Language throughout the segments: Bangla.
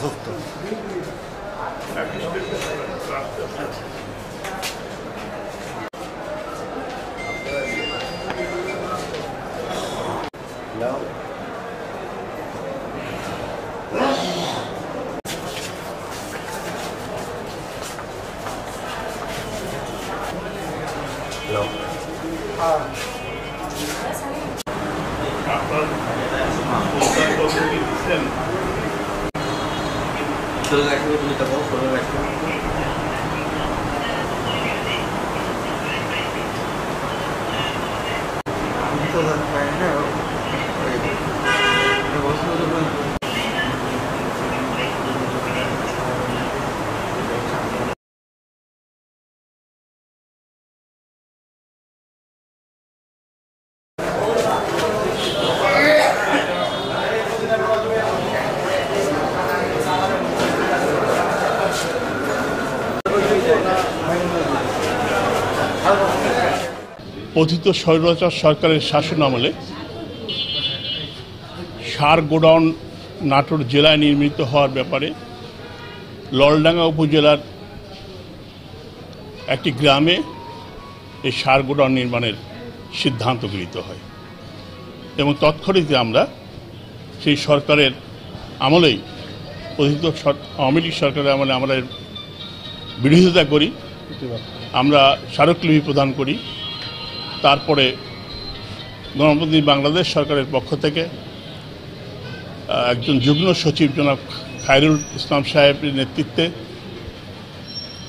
অসুস্থ। পতিত স্বৈরাচার সরকারের শাসন আমলে সার গোডাউন নাটোর জেলায় নির্মিত হওয়ার ব্যাপারে ললডাঙ্গা উপজেলার একটি গ্রামে এই সার গোডাউন নির্মাণের সিদ্ধান্ত গৃহীত হয় এবং তৎক্ষণিতে আমরা সেই সরকারের আমলেই পতিত আওয়ামী লীগ সরকারের আমলে আমরা এর বিরোধিতা করি, আমরা স্মারকলিপি প্রদান করি। তারপরে গণপ্রজাতন্ত্রী বাংলাদেশ সরকারের পক্ষ থেকে একজন যুগ্ম সচিব জনাব খায়রুল ইসলাম সাহেবের নেতৃত্বে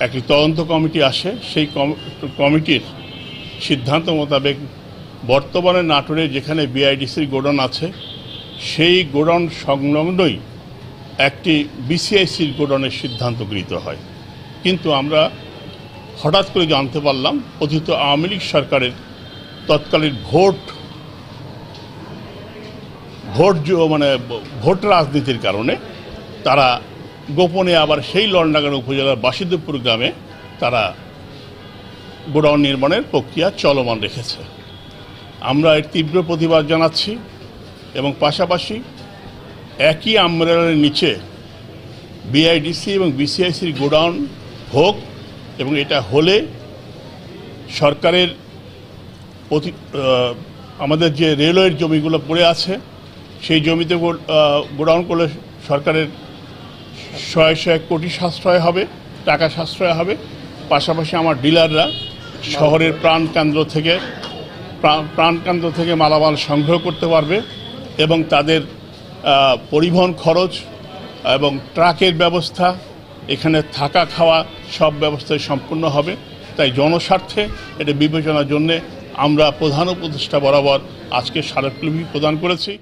একটি তদন্ত কমিটি আসে। সেই কমিটির সিদ্ধান্ত মোতাবেক বর্তমানে নাটোরে যেখানে বিআইডিসির গোডাউন আছে সেই গোডাউন সংলগ্নই একটি বিসিআইসির গোডাউনের সিদ্ধান্ত গৃহীত হয়। কিন্তু আমরা হঠাৎ করে জানতে পারলাম পতিত আওয়ামী লীগ সরকারের তৎকালীন ভোট রাজনীতির কারণে তারা গোপনে আবার সেই ললডাঙ্গা উপজেলার বাসিদেবপুর গ্রামে তারা গোডাউন নির্মাণের প্রক্রিয়া চলমান রেখেছে। আমরা এর তীব্র প্রতিবাদ জানাচ্ছি এবং পাশাপাশি একই আমব্রেলার নিচে বিআইডিসি এবং বিসিআইসির গোডাউন হোক এবং এটা হলে সরকারের আমাদের যে রেলওয়ের জমিগুলো পড়ে আছে সেই জমিতে গোডাউন করলে সরকারের 100 কোটি সাশ্রয় হবে, টাকা সাশ্রয় হবে। পাশাপাশি আমার ডিলাররা শহরের প্রাণকেন্দ্র থেকে মালামাল সংগ্রহ করতে পারবে এবং তাদের পরিবহন খরচ এবং ট্রাকের ব্যবস্থা, এখানে থাকা খাওয়া সব ব্যবস্থায় সম্পূর্ণ হবে। তাই জনস্বার্থে এটা বিবেচনার জন্যে আমরা প্রধান উপদেষ্টা বরাবর আজকে স্মারকলিপি প্রদান করেছি।